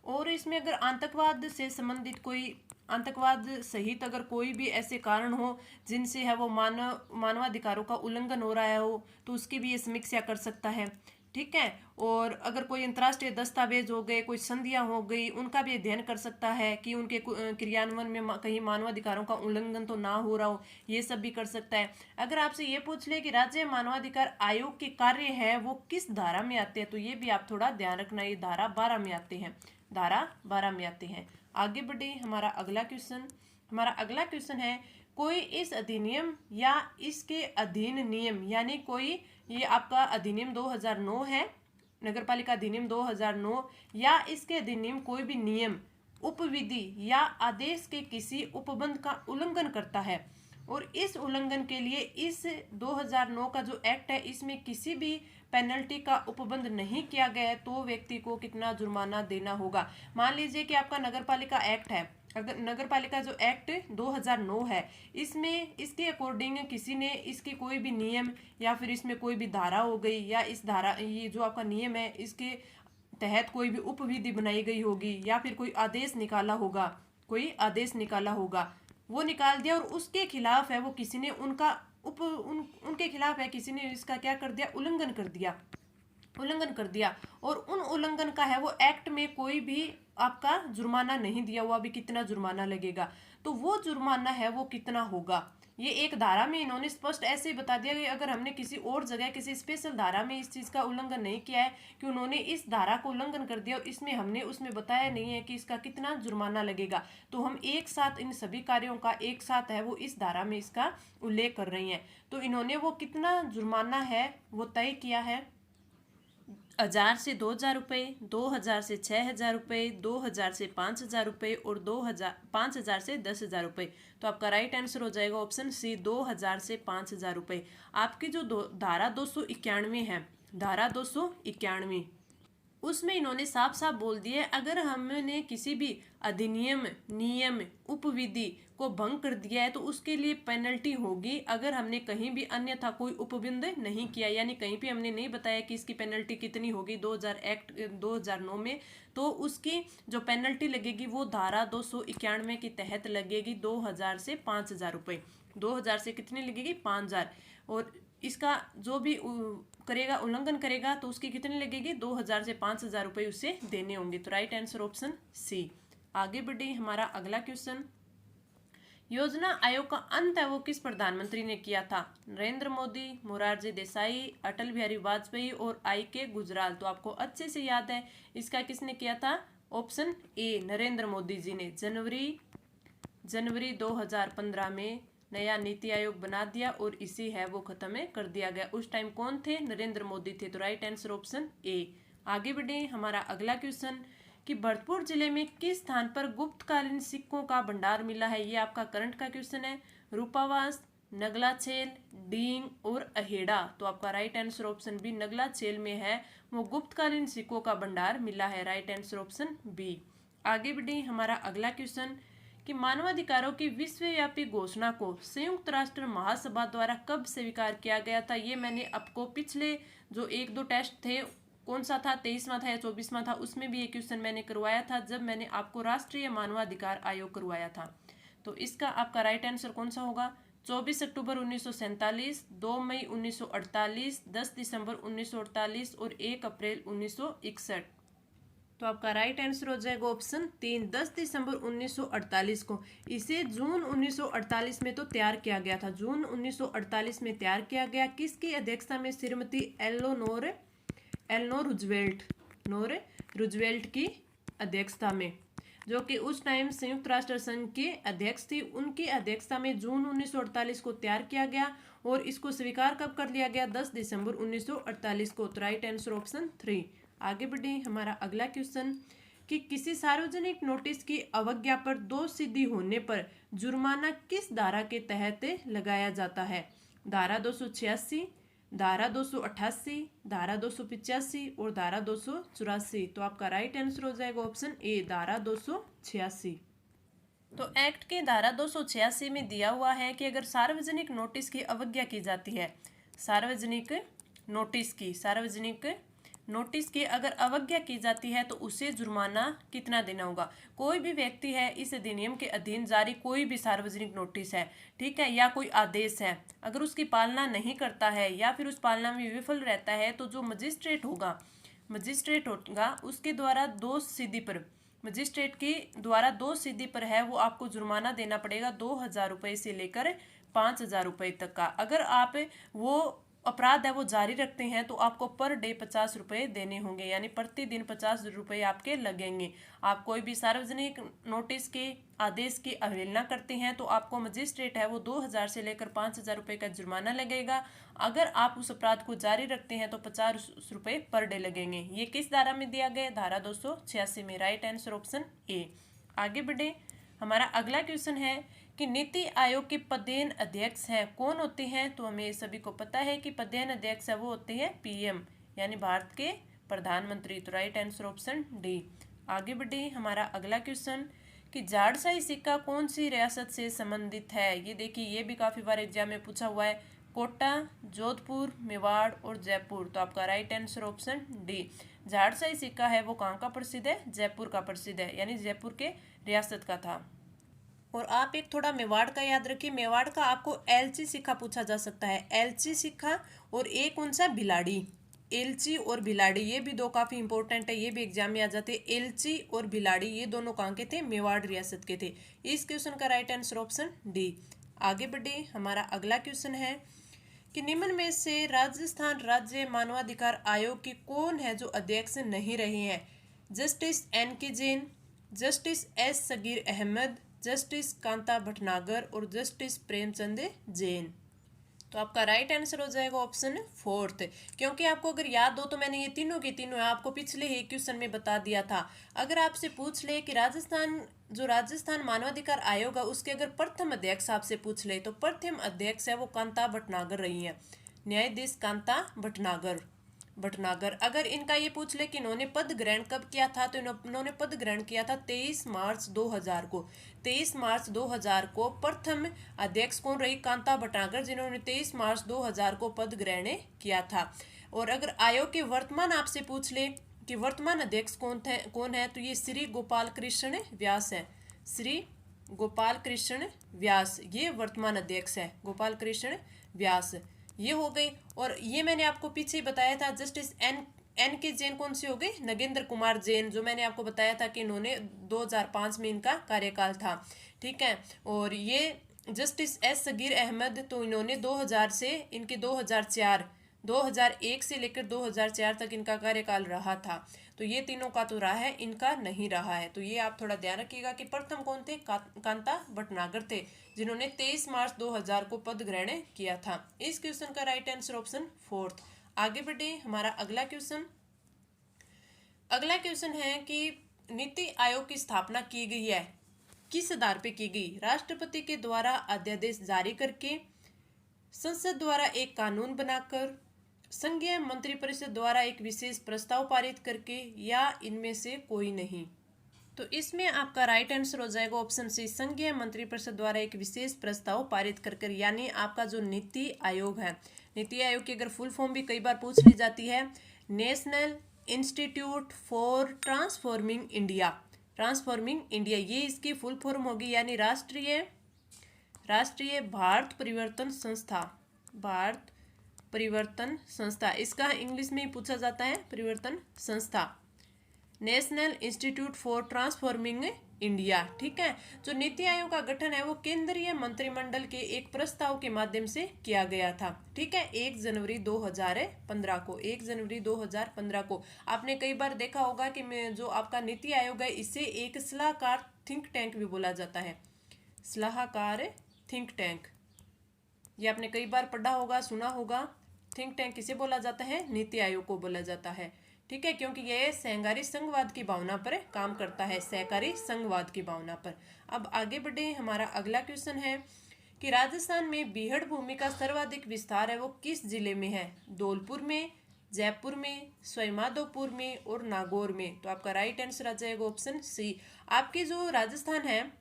और इसमें अगर आतंकवाद से संबंधित कोई, आतंकवाद सहित अगर कोई भी ऐसे कारण हो जिनसे है वो मानवाधिकारों का उल्लंघन हो रहा हो, तो उसकी भी ये समीक्षा कर सकता है, ठीक है। और अगर कोई अंतर्राष्ट्रीय दस्तावेज हो गए, कोई संधियां हो गई, उनका भी अध्ययन कर सकता है कि उनके क्रियान्वयन में कहीं मानवाधिकारों का उल्लंघन तो ना हो रहा हो, ये सब भी कर सकता है। अगर आपसे ये पूछ ले कि राज्य मानवाधिकार आयोग के कार्य है वो किस धारा में आते हैं, तो ये भी आप थोड़ा ध्यान रखना, ये धारा 12 में आते हैं, धारा 12 में आते हैं। आगे बढ़े। हमारा अगला क्वेश्चन है कोई इस अधिनियम या इसके अधीन नियम, यानी कोई ये आपका अधिनियम 2009 है, नगरपालिका अधिनियम 2009, या इसके अधिनियम कोई भी नियम, उपविधि या आदेश के किसी उपबंध का उल्लंघन करता है, और इस उल्लंघन के लिए इस 2009 का जो एक्ट है इसमें किसी भी पेनल्टी का उपबंध नहीं किया गया है, तो व्यक्ति को कितना जुर्माना देना होगा। मान लीजिए कि आपका नगरपालिका एक्ट है, अगर नगरपालिका जो एक्ट 2009 है, इसमें इसके अकॉर्डिंग किसी ने इसके कोई भी नियम या फिर इसमें कोई भी धारा हो गई, या इस धारा ये जो आपका नियम है इसके तहत कोई भी उपविधि बनाई गई होगी, या फिर कोई आदेश निकाला होगा, कोई आदेश निकाला होगा, वो निकाल दिया और उसके खिलाफ है वो किसी ने उनके खिलाफ है किसी ने इसका क्या कर दिया, उल्लंघन कर दिया और उन उल्लंघन का है वो एक्ट में कोई भी आपका जुर्माना नहीं दिया हुआ, अभी कितना जुर्माना लगेगा, तो वो जुर्माना है वो कितना होगा। ये एक धारा में इन्होंने स्पष्ट ऐसे ही बता दिया कि अगर हमने किसी और जगह किसी स्पेशल धारा में इस चीज़ का उल्लंघन नहीं किया है कि उन्होंने इस धारा को उल्लंघन कर दिया और इसमें हमने उसमें बताया नहीं है कि इसका कितना जुर्माना लगेगा, तो हम एक साथ इन सभी कार्यों का एक साथ है वो इस धारा में इसका उल्लेख कर रही हैं। तो इन्होंने वो कितना जुर्माना है वो तय किया है, 1000 से 2000 रुपये, 2000 से 6000 रुपये, 2000 से 5000 रुपये और 5000 से 10,000 रुपये। तो आपका राइट आंसर हो जाएगा ऑप्शन सी, 2000 से 5000 रुपये। आपकी जो धारा 291 है, धारा 291 उसमें इन्होंने साफ साफ बोल दिया अगर हमने किसी भी अधिनियम, नियम, उपविधि को भंग कर दिया है तो उसके लिए पेनल्टी होगी अगर हमने कहीं भी अन्यथा कोई उपबंध नहीं किया, यानी कहीं भी हमने नहीं बताया कि इसकी पेनल्टी कितनी होगी 2009 में, तो उसकी जो पेनल्टी लगेगी वो धारा 291 के तहत लगेगी 2000 से 5000 रुपये। 2000 से कितनी लगेगी, 5000, और इसका जो भी करेगा, उल्लंघन करेगा तो उसकी कितनी लगेगी, 2000 से 5000 रुपये उसे देने होंगे। तो राइट आंसर ऑप्शन सी। आगे बढ़े, हमारा अगला क्वेश्चन, योजना आयोग का अंत है वो किस प्रधानमंत्री ने किया था, नरेंद्र मोदी, मोरारजी देसाई, अटल बिहारी वाजपेयी और आई.के. गुजराल। तो आपको अच्छे से याद है इसका किसने किया था, ऑप्शन ए, नरेंद्र मोदी जी ने। जनवरी 2015 में नया नीति आयोग बना दिया और इसी है वो खत्म कर दिया गया। उस टाइम कौन थे, नरेंद्र मोदी थे। तो राइट आंसर ऑप्शन ए। आगे बढ़े, हमारा अगला क्वेश्चन कि भरतपुर जिले में किस स्थान पर गुप्तकालीन सिक्कों का भंडार मिला है, ये आपका करंट का क्वेश्चन है। रूपावास, नगलाचेल, डींग और अहेड़ा। तो आपका राइट आंसर ऑप्शन बी, नगलाचेल में है वो गुप्तकालीन सिक्कों का भंडार मिला है। Right answer option B. आगे बढ़े, हमारा अगला क्वेश्चन कि मानवाधिकारों की विश्वव्यापी घोषणा को संयुक्त राष्ट्र महासभा द्वारा कब स्वीकार किया गया था। ये मैंने आपको पिछले जो 1-2 टेस्ट थे, कौन सा था, 23वां था या 24वां था, उसमें भी ये क्वेश्चन मैंने करवाया था जब मैंने आपको राष्ट्रीय मानवाधिकार आयोग करवाया था। तो इसका आपका राइट आंसर कौन सा होगा, 24 अक्टूबर 1947, 2 मई 1948, 10 दिसंबर 1948 और 1 अप्रैल 1961। तो आपका राइट आंसर हो जाएगा ऑप्शन 3, 10 दिसंबर 1948 को। इसे जून 1948 में तो तैयार किया गया था, जून 1948 में तैयार किया गया। किसकी अध्यक्षता में, श्रीमती एलेनोर रूजवेल्ट की अध्यक्षता में, जो कि उस टाइम संयुक्त राष्ट्र संघ के अध्यक्ष थी। उनकी अध्यक्षता में जून 1948 को तैयार किया गया और इसको स्वीकार कब कर लिया गया, 10 दिसंबर 1948 को। तो राइट आंसर ऑप्शन 3। आगे बढ़े, हमारा अगला क्वेश्चन कि किसी सार्वजनिक नोटिस की अवज्ञा पर दोष सिद्धि होने पर जुर्माना किस धारा के तहत लगाया जाता है, धारा 286, धारा 288, धारा 285 और धारा 284। तो आपका राइट आंसर हो जाएगा ऑप्शन ए, धारा 286। तो एक्ट के धारा 286 में दिया हुआ है कि अगर सार्वजनिक नोटिस की अवज्ञा की जाती है, सार्वजनिक नोटिस की अगर अवज्ञा की जाती है तो उसे जुर्माना कितना देना होगा। कोई भी व्यक्ति है, इस अधिनियम के अधीन जारी कोई भी सार्वजनिक नोटिस है, ठीक है, या कोई आदेश है, अगर उसकी पालना नहीं करता है या फिर उस पालना में विफल रहता है तो जो मजिस्ट्रेट होगा उसके द्वारा मजिस्ट्रेट के द्वारा दोष सिद्धि पर है वो आपको जुर्माना देना पड़ेगा 2000 रुपये से लेकर 5000 रुपये तक का। अगर आप वो अपराध है वो जारी रखते हैं तो आपको पर डे 50 रुपये देने होंगे, यानी प्रतिदिन 50 रुपये आपके लगेंगे। आप कोई भी सार्वजनिक नोटिस के आदेश की अवहेलना करते हैं तो आपको मजिस्ट्रेट है वो 2000 से लेकर 5000 रुपये का जुर्माना लगेगा। अगर आप उस अपराध को जारी रखते हैं तो 50 रुपये पर डे लगेंगे। ये किस धारा में दिया गया, धारा 286 में। Right answer option A. आगे बढ़े, हमारा अगला क्वेश्चन है कि नीति आयोग के पदेन अध्यक्ष हैं कौन होते हैं, तो हमें सभी को पता है कि पदेन अध्यक्ष है वो होते हैं पीएम यानी भारत के प्रधानमंत्री। तो राइट आंसर ऑप्शन डी। आगे बढ़े हमारा अगला क्वेश्चन कि जाड़शाही सिक्का कौन सी रियासत से संबंधित है। ये देखिए ये भी काफी बार एग्जाम में पूछा हुआ है। कोटा, जोधपुर, मेवाड़ और जयपुर। तो आपका राइट आंसर ऑप्शन डी। जाड़शाही सिक्का है वो कहाँ का प्रसिद्ध है, जयपुर का प्रसिद्ध है, यानी जयपुर के रियासत का था। और आप एक थोड़ा मेवाड़ का याद रखिए, मेवाड़ का आपको एलची सिक्का पूछा जा सकता है, एलची सिक्का। और एक कौन सा, भिलाड़ी। एलची और भिलाड़ी ये भी दो काफी इंपॉर्टेंट है, ये भी एग्जाम में आ जाते हैं। एलची और भिलाड़ी ये दोनों कहाँ के थे, मेवाड़ रियासत के थे। इस क्वेश्चन का राइट आंसर ऑप्शन डी। आगे बढ़े हमारा अगला क्वेश्चन है कि निम्न में से राजस्थान राज्य मानवाधिकार आयोग के कौन है जो अध्यक्ष नहीं रहे हैं। Justice N K Jain, justice S Saghir Ahmad, justice Kanta Bhatnagar और जस्टिस प्रेमचंद जैन। तो आपका राइट आंसर हो जाएगा ऑप्शन फोर्थ। क्योंकि आपको अगर याद हो तो मैंने ये तीनों के तीनों आपको पिछले ही क्वेश्चन में बता दिया था। अगर आपसे पूछ ले कि राजस्थान मानवाधिकार आयोग है उसके अगर प्रथम अध्यक्ष आपसे पूछ ले तो प्रथम अध्यक्ष है वो कांता भटनागर रही है, न्यायाधीश कांता भटनागर। अगर इनका ये पूछ ले कि इन्होंने पद ग्रहण कब किया था तो इन्होंने पद ग्रहण किया था 23 मार्च 2000 को। 23 मार्च 2000 को प्रथम अध्यक्ष कौन रही, कांता भटनागर, जिन्होंने 23 मार्च 2000 को पद ग्रहण किया था। और अगर आयोग के वर्तमान आपसे पूछ ले कि वर्तमान अध्यक्ष कौन है तो ये श्री गोपाल कृष्ण व्यास है। श्री गोपाल कृष्ण व्यास ये वर्तमान अध्यक्ष है, गोपाल कृष्ण व्यास। ये हो गई। और ये मैंने आपको पीछे ही बताया था जस्टिस एन के जैन कौन सी हो गई, नगेंद्र कुमार जैन, जो मैंने आपको बताया था कि इन्होंने 2005 में इनका कार्यकाल था। ठीक है। और ये जस्टिस एस सगीर अहमद तो इन्होंने 2000 से इनके 2001 से लेकर 2004 तक इनका कार्यकाल रहा था। तो ये तीनों का तो रहा है, इनका नहीं रहा है। तो ये आप थोड़ा ध्यान रखिएगा कि प्रथम कौन थे, कांता भटनागर थे, जिन्होंने 23 मार्च 2000 को पद ग्रहण किया था। इस क्वेश्चन का राइट आंसर ऑप्शन फोर्थ। आगे बढ़े हमारा अगला क्वेश्चन है कि नीति आयोग की स्थापना की गई है किस आधार पे की गई, राष्ट्रपति के द्वारा अध्यादेश जारी करके, संसद द्वारा एक कानून बनाकर, संघीय मंत्रिपरिषद द्वारा एक विशेष प्रस्ताव पारित करके, या इनमें से कोई नहीं। तो इसमें आपका राइट आंसर हो जाएगा ऑप्शन सी, संघीय मंत्रिपरिषद द्वारा एक विशेष प्रस्ताव पारित कर यानी आपका जो नीति आयोग है, नीति आयोग की अगर फुल फॉर्म भी कई बार पूछ ली जाती है, national institute for transforming India, ये इसकी फुल फॉर्म होगी, यानी राष्ट्रीय भारत परिवर्तन संस्था, इसका इंग्लिश में ही पूछा जाता है परिवर्तन संस्था, national institute for transforming India. ठीक है। जो नीति आयोग का गठन है वो केंद्रीय मंत्रिमंडल के एक प्रस्ताव के माध्यम से किया गया था। ठीक है। 1 जनवरी 2015 को आपने कई बार देखा होगा कि जो आपका नीति आयोग है इसे एक सलाहकार थिंक टैंक भी बोला जाता है, सलाहकार थिंक टैंक। ये आपने कई बार पढ़ा होगा, सुना होगा। थिंक टैंक किसे बोला जाता है, नीति आयोग को बोला जाता है। ठीक है। क्योंकि यह सहकारी संघवाद की भावना पर काम करता है, सहकारी संघवाद की भावना पर। अब आगे बढ़े हमारा अगला क्वेश्चन है कि राजस्थान में बीहड़ भूमि का सर्वाधिक विस्तार है वो किस जिले में है, धौलपुर में, जयपुर में, सवाईमाधोपुर में और नागौर में। तो आपका राइट आंसर आ जाएगा ऑप्शन सी। आपकी जो राजस्थान है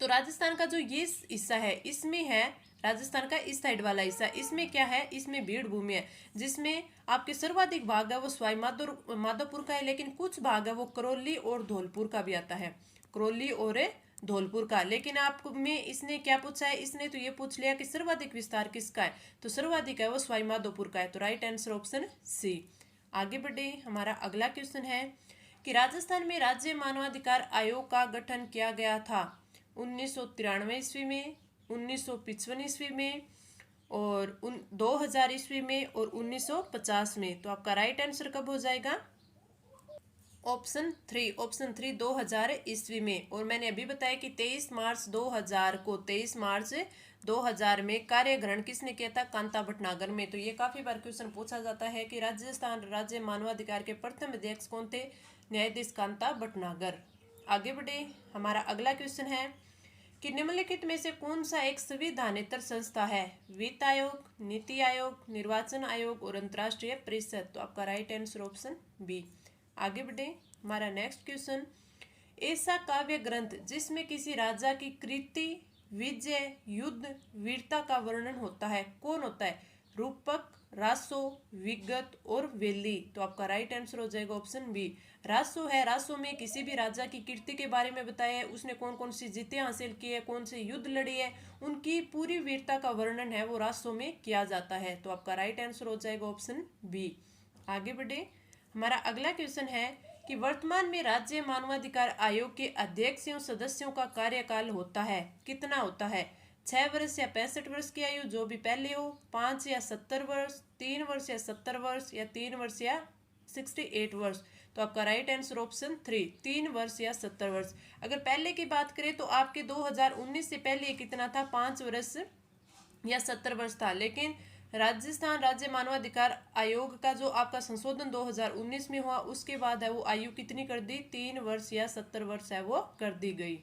तो राजस्थान का जो ये हिस्सा है इसमें है, राजस्थान का इस साइड वाला हिस्सा, इसमें क्या है, इसमें भीड़ भूमि है, जिसमें आपके सर्वाधिक भाग है वो सवाईमाधोपुर का है, लेकिन कुछ भाग है वो करौली और धौलपुर का भी आता है, करौली और धौलपुर का। लेकिन आप में इसने क्या पूछा है, इसने तो ये पूछ लिया कि सर्वाधिक विस्तार किसका है, तो सर्वाधिक है वो सवाईमाधोपुर का है। तो राइट आंसर ऑप्शन सी। आगे बढ़े हमारा अगला क्वेश्चन है कि राजस्थान में राज्य मानवाधिकार आयोग का गठन किया गया था 1993 ईस्वी में, 1955 ईस्वी में और 2000 ईस्वी में और 1950 में। तो आपका राइट आंसर कब हो जाएगा, ऑप्शन 3 2000 ईस्वी में। और मैंने अभी बताया कि 23 मार्च 2000 में कार्य ग्रहण किसने किया था, कांता भटनागर में। तो ये काफी बार क्वेश्चन पूछा जाता है कि राजस्थान राज्य मानवाधिकार के प्रथम अध्यक्ष कौन थे, न्यायाधीश कांता भटनागर। आगे बढ़े हमारा अगला क्वेश्चन है कि निम्नलिखित में से कौन सा एक संविधानेतर संस्था है? वित्त आयोग, नीति आयोग, निर्वाचन आयोग और अंतर्राष्ट्रीय परिषद। तो आपका राइट आंसर ऑप्शन बी। आगे बढ़े, हमारा नेक्स्ट क्वेश्चन, ऐसा काव्य ग्रंथ जिसमें किसी राजा की कृति, विजय, युद्ध, वीरता का वर्णन होता है, कौन होता है? रूपक, रासो, विगत और वेली। तो आपका राइट आंसर हो जाएगा ऑप्शन बी। रासो है, रासो में किसी भी राजा की कीर्ति के बारे में बताया है, उसने कौन कौन सी जीतें हासिल की है, कौन से युद्ध लड़े है, उनकी पूरी वीरता का वर्णन है वो रासो में किया जाता है। तो आपका राइट आंसर हो जाएगा ऑप्शन बी। आगे बढ़े, हमारा अगला क्वेश्चन है कि वर्तमान में राज्य मानवाधिकार आयोग के अध्यक्ष एवं सदस्यों का कार्यकाल होता है, कितना होता है? 6 वर्ष या 65 वर्ष की आयु, जो भी पहले हो, 5 या 70 वर्ष, 3 वर्ष या 70 वर्ष, या 3 वर्ष या 68 वर्ष। तो आपका राइट आंसर ऑप्शन 3, 3 वर्ष या 70 वर्ष। अगर पहले की बात करें तो आपके 2019 से पहले कितना था? 5 वर्ष या 70 वर्ष था, लेकिन राजस्थान राज्य मानवाधिकार आयोग का जो आपका संशोधन 2019 में हुआ, उसके बाद है वो आयु कितनी कर दी? 3 वर्ष या 70 वर्ष है वो कर दी गई।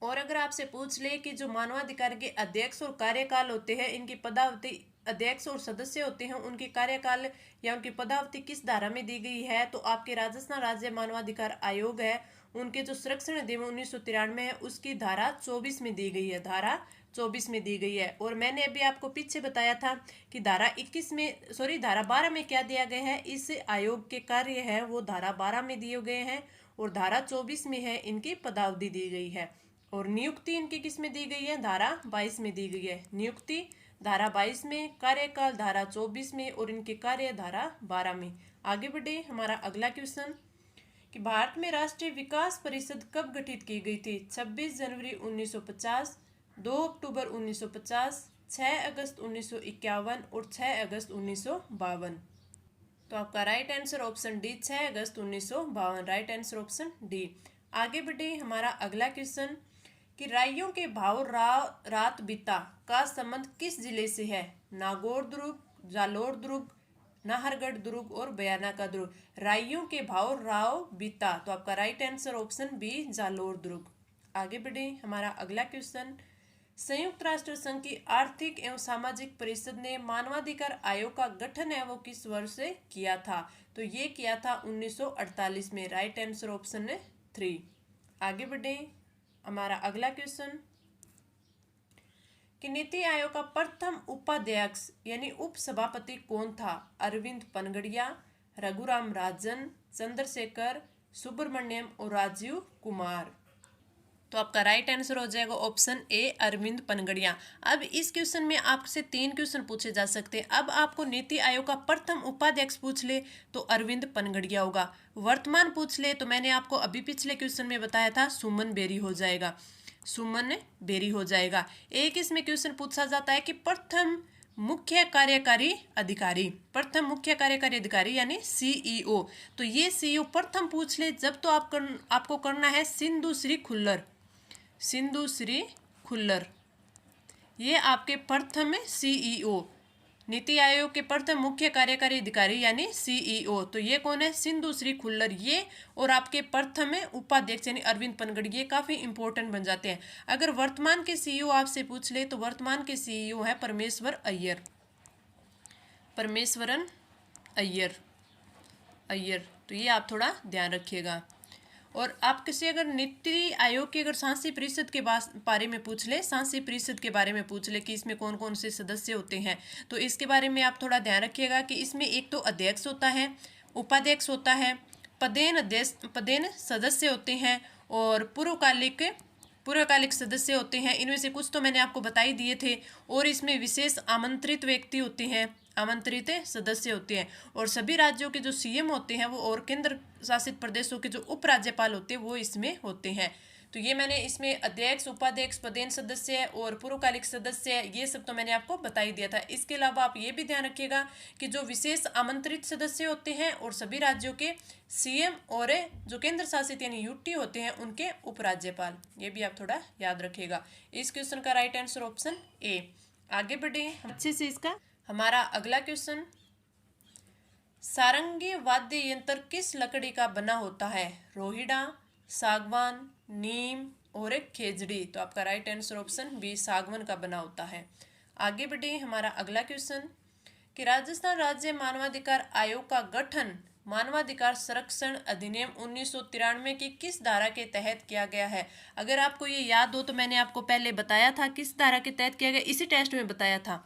और अगर आपसे पूछ ले कि जो मानवाधिकार के अध्यक्ष और कार्यकाल होते हैं, इनकी पदावधि, अध्यक्ष और सदस्य होते हैं, उनके कार्यकाल या उनकी पदावधि किस धारा में दी गई है? तो आपके राजस्थान राज्य मानवाधिकार आयोग है, उनके जो संरक्षण अधिनियम 1993 है, उसकी धारा 24 में दी गई है, धारा 24 में दी गई है। और मैंने अभी आपको पीछे बताया था कि धारा 21 में, सॉरी धारा 12 में क्या दिया गया है? इस आयोग के कार्य है वो धारा 12 में दिए गए हैं, और धारा 24 में है इनकी पदावधि दी गई है। और नियुक्ति इनकी किस में दी गई है? धारा 22 में दी गई है। नियुक्ति धारा 22 में, कार्यकाल धारा 24 में, और इनके कार्य धारा 12 में। आगे बढ़े, हमारा अगला क्वेश्चन कि भारत में राष्ट्रीय विकास परिषद कब गठित की गई थी? 26 जनवरी 1950, 2 अक्टूबर 1950, 6 अगस्त 1951 और 6 अगस्त 1952। तो आपका राइट आंसर ऑप्शन डी, 6 अगस्त 1952, राइट आंसर ऑप्शन डी। आगे बढ़े, हमारा अगला क्वेश्चन कि राइयों के भाव रात बिता का संबंध किस जिले से है? नागौर दुर्ग, जालोर दुर्ग, नाहरगढ़ दुर्ग और बयाना का दुर्ग। राइयों के भाव राव बीता। तो आपका right answer option B, Jalore दुर्ग। आगे बढ़े, हमारा अगला क्वेश्चन, संयुक्त राष्ट्र संघ की आर्थिक एवं सामाजिक परिषद ने मानवाधिकार आयोग का गठन है वो किस वर्ष से किया था? तो ये किया था 1948 में, राइट आंसर ऑप्शन 3। आगे बढ़े, हमारा अगला क्वेश्चन कि नीति आयोग का प्रथम उपाध्यक्ष यानी उप सभापति कौन था? अरविंद पनगड़िया, रघुराम राजन, चंद्रशेखर सुब्रमण्यम और राजीव कुमार। तो आपका राइट आंसर हो जाएगा ऑप्शन ए, अरविंद पनगड़िया। अब इस क्वेश्चन में आपसे 3 क्वेश्चन पूछे जा सकते हैं। अब आपको नीति आयोग का प्रथम उपाध्यक्ष पूछ ले तो अरविंद पनगड़िया होगा। वर्तमान पूछ ले तो मैंने आपको अभी पिछले क्वेश्चन में बताया था सुमन बेरी हो जाएगा, सुमन बेरी हो जाएगा। एक इसमें क्वेश्चन पूछा जाता है कि प्रथम मुख्य कार्यकारी अधिकारी, प्रथम मुख्य कार्यकारी अधिकारी यानी सीईओ। तो ये सीईओ प्रथम पूछ ले जब तो आपको करना है सिंधु श्री खुल्लर, सिंधु श्री खुल्लर, ये आपके प्रथम सीईओ, नीति आयोग के प्रथम मुख्य कार्यकारी अधिकारी यानी सीईओ। तो ये कौन है? सिंधु श्री खुल्लर। ये और आपके प्रथम उपाध्यक्ष यानी अरविंद पनगड़िया, ये काफ़ी इंपॉर्टेंट बन जाते हैं। अगर वर्तमान के सीईओ आपसे पूछ ले तो वर्तमान के सीईओ है परमेश्वर अय्यर, परमेश्वरन अय्यर, अय्यर। तो ये आप थोड़ा ध्यान रखिएगा। और आप किसी अगर नीति आयोग की अगर सांसदीय परिषद के बारे में पूछ ले, सांसदीय परिषद के बारे में पूछ ले कि इसमें कौन कौन से सदस्य होते हैं, तो इसके बारे में आप थोड़ा ध्यान रखिएगा कि इसमें एक तो अध्यक्ष होता है, उपाध्यक्ष होता है, पदेन अध्यक्ष, पदेन सदस्य होते हैं और पूर्वकालिक सदस्य होते हैं। इनमें से कुछ तो मैंने आपको बता ही दिए थे। और इसमें विशेष आमंत्रित व्यक्ति होते हैं, आमंत्रित सदस्य होते हैं। और सभी राज्यों के जो सीएम होते हैं वो और केंद्र शासित प्रदेशों के जो उपराज्यपाल होते हैं वो इसमें होते हैं। तो ये मैंने इसमें अध्यक्ष, उपाध्यक्ष, पदेन सदस्य और पूर्वकालिक सदस्य, ये सब तो मैंने आपको बता ही दिया था। इसके अलावा आप ये भी ध्यान रखिएगा कि जो विशेष आमंत्रित सदस्य होते हैं और सभी राज्यों के सीएम और जो केंद्र शासित यानी यूटी होते हैं उनके उपराज्यपाल, ये भी आप थोड़ा याद रखिएगा। इस क्वेश्चन का राइट आंसर ऑप्शन ए। आगे बढ़े अच्छे से। इसका हमारा अगला क्वेश्चन, सारंगी वाद्य यंत्र किस लकड़ी का बना होता है? रोहिड़ा, सागवान, नीम, और खेजड़ी। तो आपका राइट आंसर ऑप्शन बी सागवन का बना होता है। आगे बढ़े, हमारा अगला क्वेश्चन कि राजस्थान राज्य मानवाधिकार आयोग का गठन मानवाधिकार संरक्षण अधिनियम 1993 की किस धारा के तहत किया गया है। अगर आपको ये याद हो तो मैंने आपको पहले बताया था किस धारा के तहत किया गया, इसी टेस्ट में बताया था।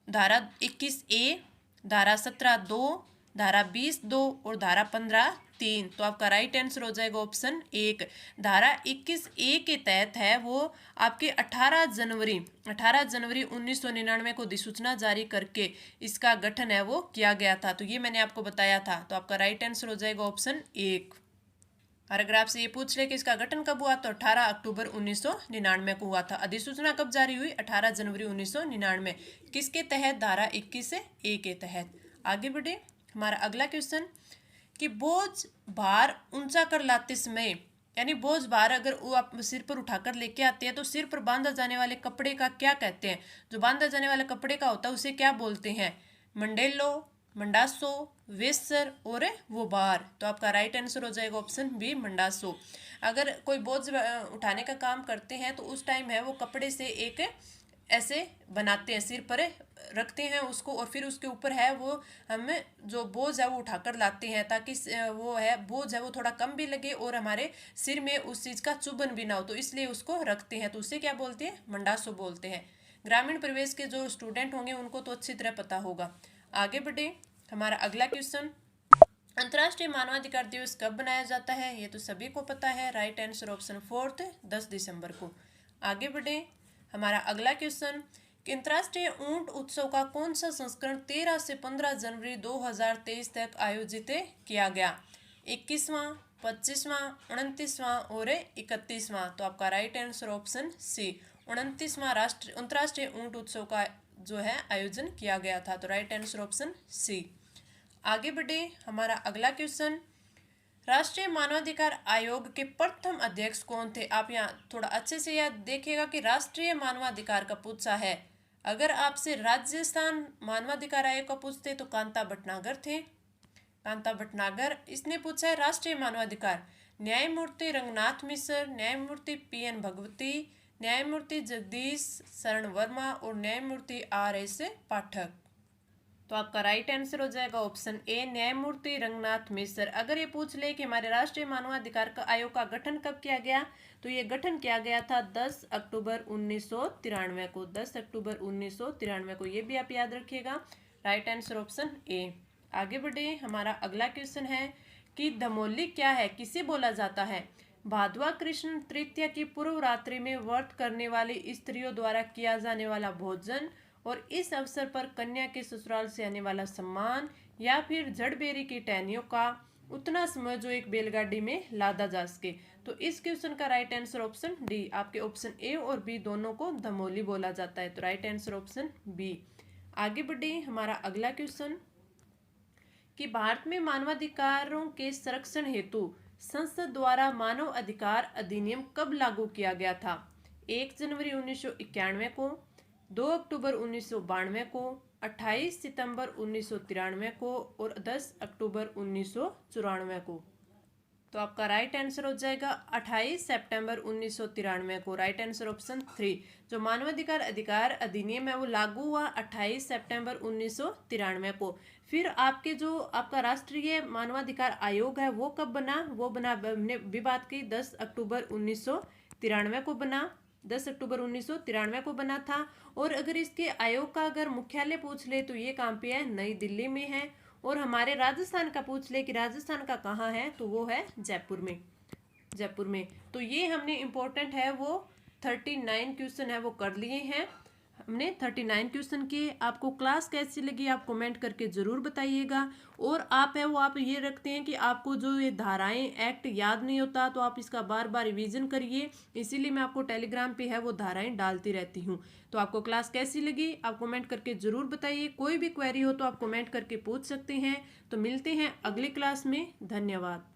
धारा 21A, धारा 17(2), धारा 20(2) और धारा 15(3). तो आपका राइट आंसर हो जाएगा ऑप्शन 1। धारा 21A के तहत है वो आपके 18 जनवरी 1999 को अधिसूचना जारी करके इसका गठन है वो किया गया था। तो ये मैंने आपको बताया था। तो आपका राइट आंसर हो जाएगा ऑप्शन 1। और अगर आपसे ये पूछ ले कि इसका गठन कब हुआ तो 18 अक्टूबर 1999 को हुआ था। अधिसूचना कब जारी हुई? 18 जनवरी 1999। किसके तहत? धारा 21A के तहत। आगे बढ़े, हमारा अगला क्वेश्चन कि बोझ भार ऊंचा कर लाते समय, यानी बोझ भार अगर वो आप सिर पर उठाकर लेके आते हैं तो सिर पर बांधा जाने वाले कपड़े का क्या कहते हैं? जो बांधा जाने वाले कपड़े का होता है उसे क्या बोलते हैं? मंडेलो, मंडासो, वेसर और वो बार। तो आपका राइट आंसर हो जाएगा ऑप्शन बी मंडासो। अगर कोई बोझ उठाने का काम करते हैं तो उस टाइम है वो कपड़े से एक ऐसे बनाते हैं, सिर पर रखते हैं उसको और फिर उसके ऊपर है वो हम जो बोझ है वो उठाकर लाते हैं ताकि वो है बोझ है वो थोड़ा कम भी लगे और हमारे सिर में उस चीज़ का चुभन भी ना हो, तो इसलिए उसको रखते हैं। तो उसे क्या बोलते हैं? मंडासो बोलते हैं। ग्रामीण परिवेश के जो स्टूडेंट होंगे उनको तो अच्छी तरह पता होगा। आगे बढ़े, हमारा अगला क्वेश्चन अंतर्राष्ट्रीय मानवाधिकार दिवस कब बनाया जाता है? ये तो सभी को पता है। राइट आंसर ऑप्शन 4 10 दिसंबर को। आगे बढ़े, हमारा अगला क्वेश्चन कि अंतर्राष्ट्रीय ऊंट उत्सव का कौन सा संस्करण 13 से 15 जनवरी 2023 तक आयोजित किया गया? 21वां, 25वां, 29वां और 31वां। तो आपका राइट आंसर ऑप्शन सी 29वां अंतर्राष्ट्रीय ऊंट उत्सव का जो है आयोजन किया गया था। तो राइट आंसर ऑप्शन सी। आगे बढ़े, हमारा अगला क्वेश्चन राष्ट्रीय मानवाधिकार आयोग के प्रथम अध्यक्ष कौन थे? आप यहाँ थोड़ा अच्छे से याद देखिएगा कि राष्ट्रीय मानवाधिकार का पूछा है। अगर आपसे राजस्थान मानवाधिकार आयोग का पूछते तो कांता भटनागर थे। कांता भटनागर। इसने पूछा है राष्ट्रीय मानवाधिकार न्यायमूर्ति रंगनाथ मिश्र, न्यायमूर्ति PN भगवती, न्यायमूर्ति जगदीश शरण वर्मा और न्यायमूर्ति RS पाठक। तो आपका राइट आंसर हो जाएगा ऑप्शन ए न्यायमूर्ति रंगनाथ मिश्र। अगर ये पूछ ले कि हमारे राष्ट्रीय मानवाधिकार का आयोग का गठन कब किया गया, तो ये गठन किया गया था 10 अक्टूबर 1993 को। 10 अक्टूबर 1993 को, ये भी आप याद रखिएगा। Right answer option A. आगे बढ़े, हमारा अगला क्वेश्चन है कि धमोली क्या है, किसे बोला जाता है? भादवा कृष्ण तृतीया की पूर्व रात्रि में व्रत करने वाली स्त्रियों द्वारा किया जाने वाला भोजन और इस अवसर पर कन्या के ससुराल से आने वाला सम्मान, या फिर जड़बेरी की टहनियों का उतना समय जो एक बैलगाड़ी में लादा जा सके। तो इस क्वेश्चन का राइट आंसर ऑप्शन डी। आपके ऑप्शन ए और बी दोनों को धमोली बोला जाता है। तो राइट आंसर ऑप्शन बी। आगे बढ़े, हमारा अगला क्वेश्चन कि भारत में मानवाधिकारों के संरक्षण हेतु संसद द्वारा मानव अधिकार अधिनियम कब लागू किया गया था? 1 जनवरी 1991 को, 2 अक्टूबर 1992 को, 28 सितंबर 1993 को और 10 अक्टूबर 1994 को। तो आपका राइट आंसर हो जाएगा 28 सितंबर 1993 को। Right answer option 3। जो मानवाधिकार अधिकार अधिनियम है वो लागू हुआ 28 सितंबर 1993 को। फिर आपके जो आपका राष्ट्रीय मानवाधिकार आयोग है वो कब बना? वो बना, हमने भी बात की, 10 अक्टूबर 1993 को बना। 10 अक्टूबर 1993 को बना था। और अगर इसके आयोग का अगर मुख्यालय पूछ ले तो ये कहाँ पे है? नई दिल्ली में है। और हमारे राजस्थान का पूछ ले कि राजस्थान का कहाँ है, तो वो है जयपुर में। जयपुर में। तो ये हमने इम्पोर्टेंट है वो 39 क्वेश्चन है वो कर लिए हैं हमने। 39 क्वेश्चन के आपको क्लास कैसी लगी आप कमेंट करके ज़रूर बताइएगा। और आप है वो आप ये रखते हैं कि आपको जो ये धाराएं एक्ट याद नहीं होता तो आप इसका बार बार रिवीजन करिए, इसीलिए मैं आपको टेलीग्राम पे है वो धाराएं डालती रहती हूँ। तो आपको क्लास कैसी लगी आप कमेंट करके ज़रूर बताइए। कोई भी क्वेरी हो तो आप कमेंट करके पूछ सकते हैं। तो मिलते हैं अगली क्लास में। धन्यवाद।